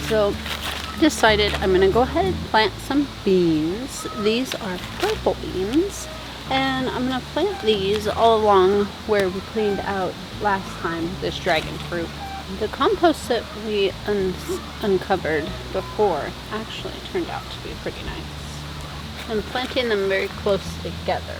So decided I'm gonna go ahead and plant some beans. These are purple beans, and I'm gonna plant these all along where we cleaned out last time this dragon fruit. The compost that we uncovered before actually turned out to be pretty nice. I'm planting them very close together.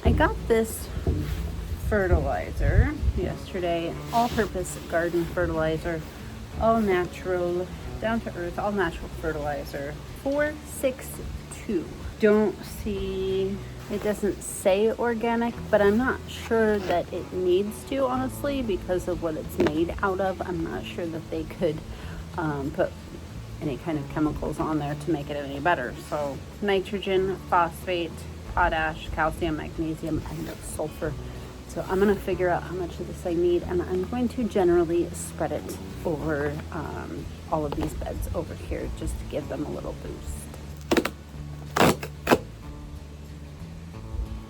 I got this fertilizer yesterday, all-purpose garden fertilizer, all natural, down to earth, all natural fertilizer, 462. Don't see, it doesn't say organic, but I'm not sure that it needs to, honestly, because of what it's made out of. I'm not sure that they could put any kind of chemicals on there to make it any better. So nitrogen, phosphate, potash, calcium, magnesium, and sulfur. So I'm going to figure out how much of this I need, and I'm going to generally spread it over all of these beds over here just to give them a little boost.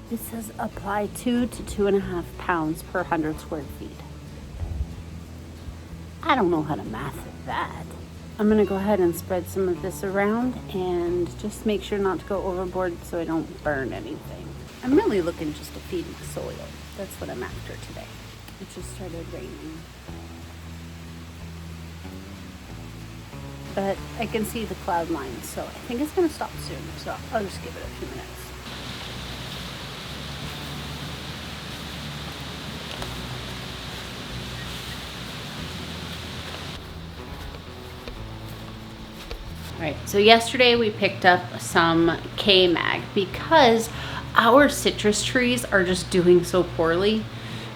This says apply 2 to 2.5 pounds per 100 square feet. I don't know how to math that. I'm going to go ahead and spread some of this around and just make sure not to go overboard so I don't burn anything. I'm really looking just to feed the soil. That's what I'm after today. It just started raining. But I can see the cloud lines, so I think it's going to stop soon. So I'll just give it a few minutes. Alright, so yesterday we picked up some K-Mag because our citrus trees are just doing so poorly.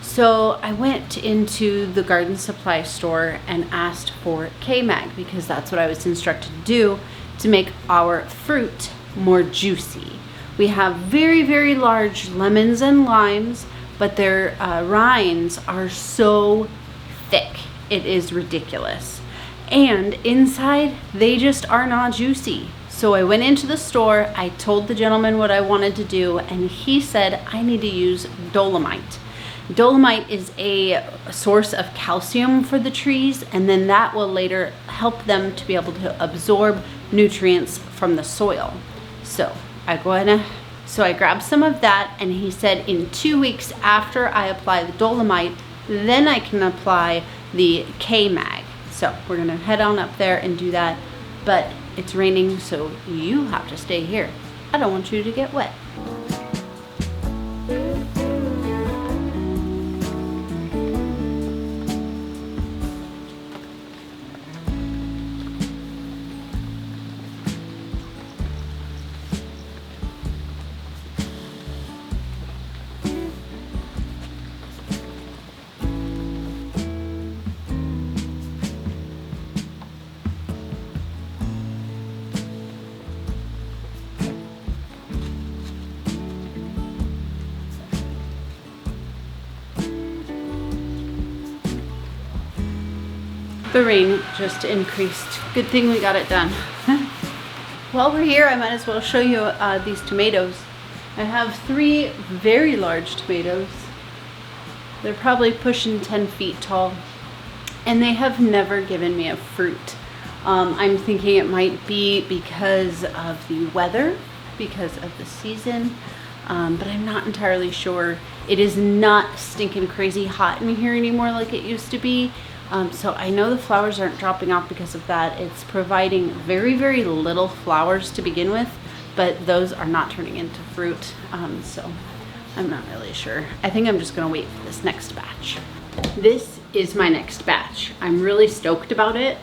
So I went into the garden supply store and asked for K-Mag because that's what I was instructed to do to make our fruit more juicy. We have very, very large lemons and limes, but their rinds are so thick. It is ridiculous. And inside, they just are not juicy. So I went into the store, I told the gentleman what I wanted to do, and he said I need to use dolomite. Dolomite is a source of calcium for the trees, and then that will later help them to be able to absorb nutrients from the soil. So I grabbed some of that, and he said in 2 weeks after I apply the dolomite, then I can apply the K-Mag. So we're gonna head on up there and do that, but it's raining, so you have to stay here. I don't want you to get wet. The rain just increased. Good thing we got it done. While we're here, I might as well show you these tomatoes. I have 3 very large tomatoes. They're probably pushing 10 feet tall, and they have never given me a fruit. I'm thinking it might be because of the weather, because of the season, but I'm not entirely sure. It is not stinking crazy hot in here anymore like it used to be. So I know the flowers aren't dropping off because of that. It's providing very, very little flowers to begin with, but those are not turning into fruit. So I'm not really sure. I think I'm just gonna wait for this next batch. This is my next batch. I'm really stoked about it.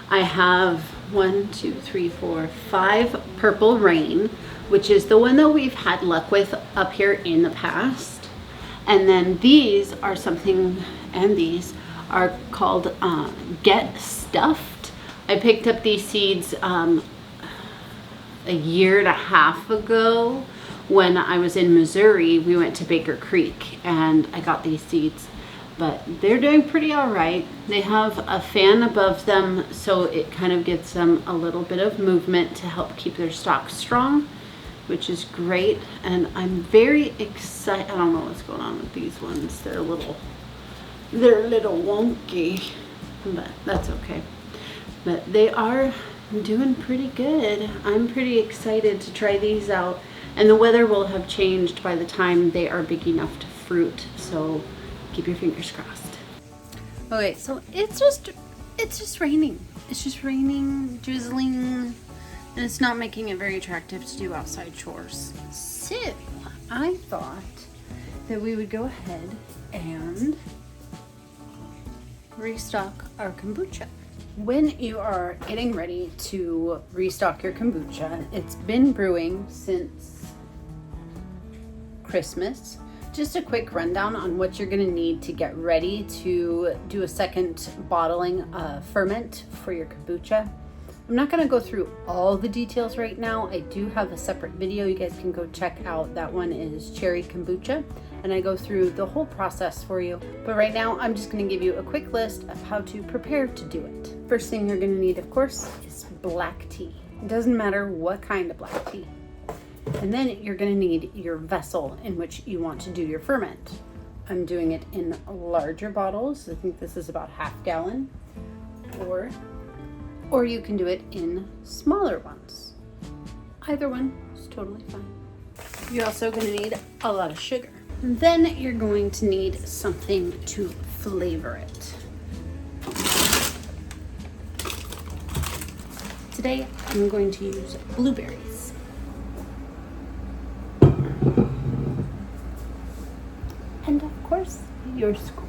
I have 5 purple rain, which is the one that we've had luck with up here in the past. And then these are something, and these are called Get Stuffed. I picked up these seeds a year and a half ago when I was in Missouri. We went to Baker Creek and I got these seeds. but they're doing pretty all right. They have a fan above them, so it kind of gets them a little bit of movement to help keep their stock strong, which is great. And I'm very excited. I don't know what's going on with these ones. They're a little wonky, but that's okay. But they are doing pretty good. I'm pretty excited to try these out, and the weather will have changed by the time they are big enough to fruit, so keep your fingers crossed. Okay, so it's just raining. It's just raining, drizzling, and it's not making it very attractive to do outside chores. So I thought that we would go ahead and restock our kombucha. When you are getting ready to restock your kombucha, it's been brewing since Christmas. Just a quick rundown on what you're going to need to get ready to do a second bottling ferment for your kombucha. I'm not going to go through all the details right now. I do have a separate video you guys can go check out. That one is cherry kombucha, and I go through the whole process for you. But right now, I'm just going to give you a quick list of how to prepare to do it. First thing you're going to need, of course, is black tea. It doesn't matter what kind of black tea. And then you're going to need your vessel in which you want to do your ferment. I'm doing it in larger bottles. I think this is about ½ gallon. Or you can do it in smaller ones. Either one is totally fine. You're also going to need a lot of sugar. And then you're going to need something to flavor it. Today I'm going to use blueberries. And of course, your Scoopy.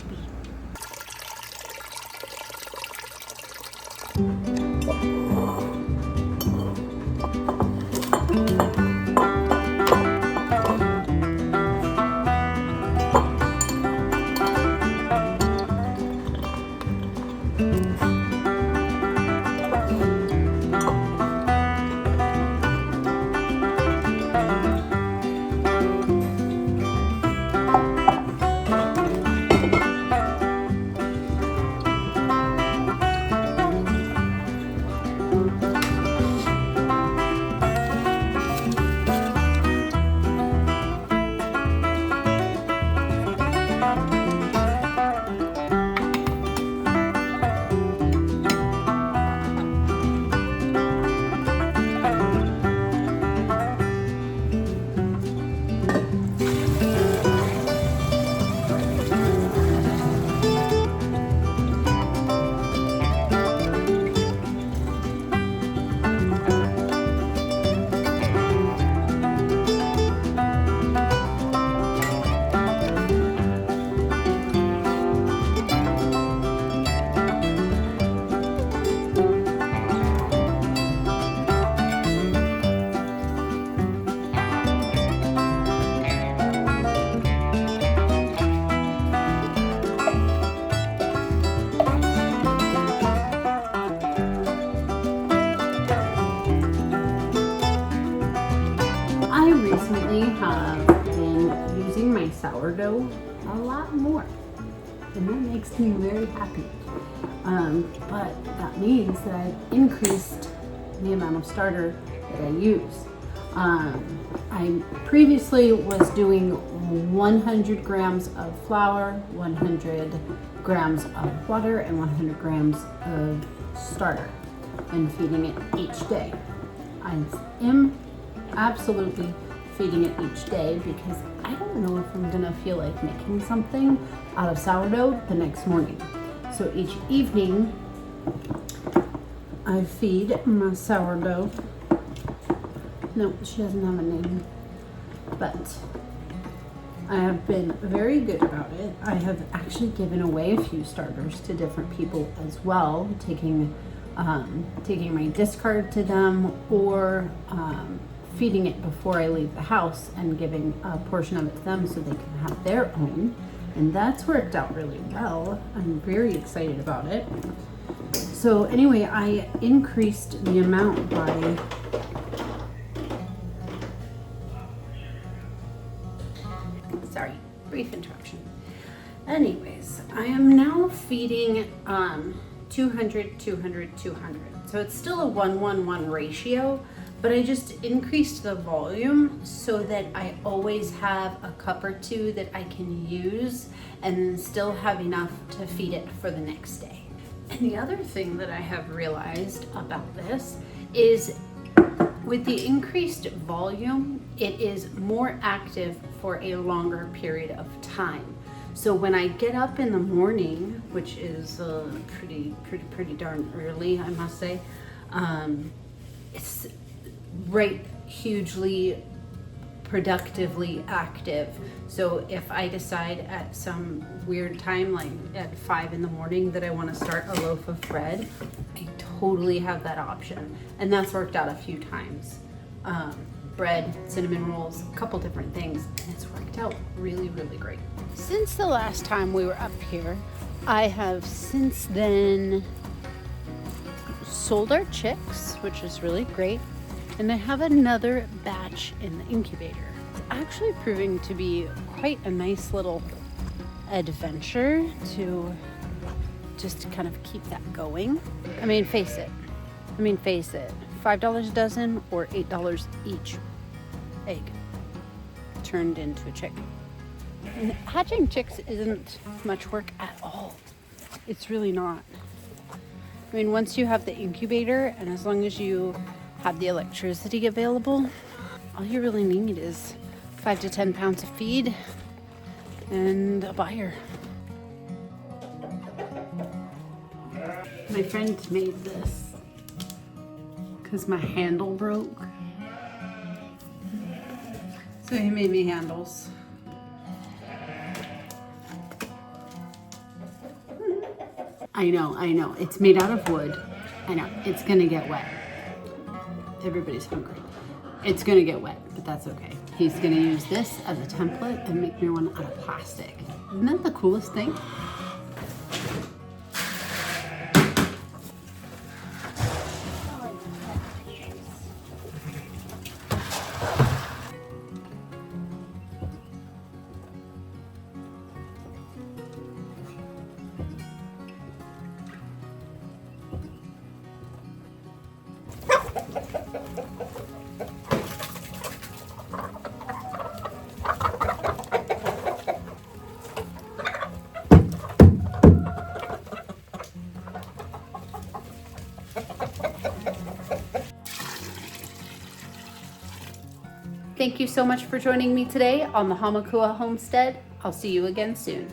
I recently have been using my sourdough a lot more, and that makes me very happy. But that means that I've increased the amount of starter that I use. I previously was doing 100 grams of flour, 100 grams of water, and 100 grams of starter, and feeding it each day. I am absolutely feeding it each day because I don't know if I'm gonna feel like making something out of sourdough the next morning. So each evening I feed my sourdough. No, she doesn't have a name, but I have been very good about it. I have actually given away a few starters to different people as well, taking my discard to them, or feeding it before I leave the house and giving a portion of it to them so they can have their own. And that's worked out really well. I'm very excited about it. So anyway, I increased the amount by brief interruption. Anyways, I am now feeding 200, 200, 200. So it's still a 1-1-1 ratio, but I just increased the volume so that I always have a cup or two that I can use and still have enough to feed it for the next day. And the other thing that I have realized about this is with the increased volume, it is more active for a longer period of time. So when I get up in the morning, which is pretty darn early, I must say, it's right hugely productively active. So if I decide at some weird time, like at 5 in the morning, that I want to start a loaf of bread, I totally have that option. And that's worked out a few times. Bread, cinnamon rolls, a couple different things, and it's worked out really, really great. Since the last time we were up here, I have since then sold our chicks, which is really great. And I have another batch in the incubator. It's actually proving to be quite a nice little adventure to just kind of keep that going. I mean, face it. $5 a dozen or $8 each egg turned into a chick. And hatching chicks isn't much work at all. It's really not. I mean, once you have the incubator, and as long as you have the electricity available, all you really need is 5 to 10 pounds of feed and a buyer. My friend made this because my handle broke. So he made me handles. I know. It's made out of wood. I know. It's gonna get wet. Everybody's hungry. It's gonna get wet, but that's okay. He's gonna use this as a template and make me one out of plastic. Isn't that the coolest thing? Thank you so much for joining me today on the Hamakua Homestead. I'll see you again soon.